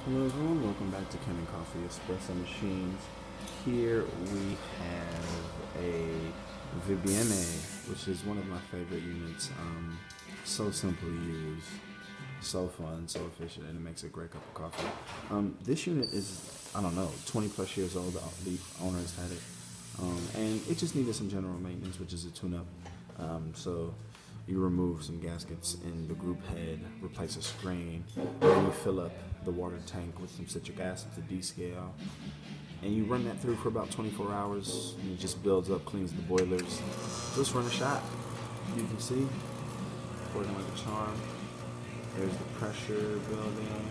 Hello everyone, welcome back to Ken and Coffee Espresso Machines. Here we have a vibiemme, which is one of my favorite units. So simple to use, so fun, so efficient, and it makes a great cup of coffee. This unit is, I don't know, 20 plus years old. The owner has had it. And it just needed some general maintenance, which is a tune-up. So you remove some gaskets in the group head, replace a screen, and you fill up the water tank with some citric acid to descale. And you run that through for about 24 hours, and it just builds up, cleans the boilers. Just run a shot. You can see, working like a charm. There's the pressure building.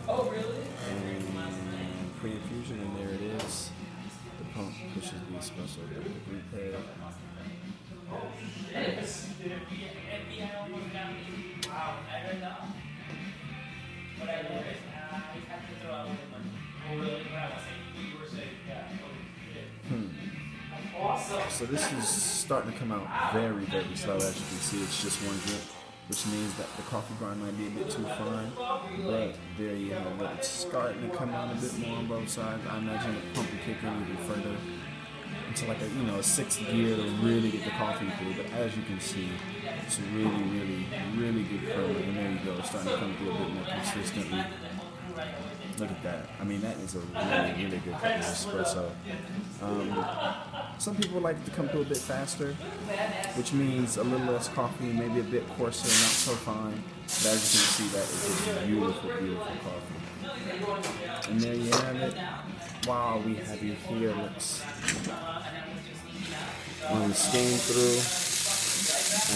Oh, really? And pre-infusion, and there it is. The pump pushes the espresso through the group head. Wow, I don't know. But I noticed, I had to throw out one. Oh, really? When I was saying, you were saying, yeah. Awesome. So this is starting to come out very, very slow. As you can see, it's just one drip, which means that the coffee grind might be a bit too fine. But there you have it. It's starting to come out a bit more on both sides. I imagine the pump will kick in even further into like a sixth gear to really get the coffee through. But as you can see, it's really, really, really good curling. And there you go. It's starting to come through a bit more consistently. Look at that. I mean, that is a really, really good cup of espresso. Some people like it to come through a bit faster, which means a little less coffee, maybe a bit coarser, not so fine. But as you can see, that is just beautiful, beautiful coffee. And there you have it. While we have you here, let's run the steam through.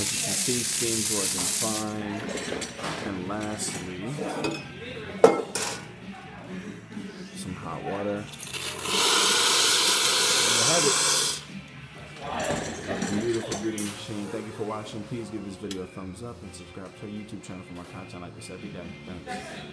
As you can see, steam's working fine. And lastly, some hot water. There you have it. A beautiful, beautiful machine. Thank you for watching. Please give this video a thumbs up and subscribe to our YouTube channel for more content like this every day. Thanks.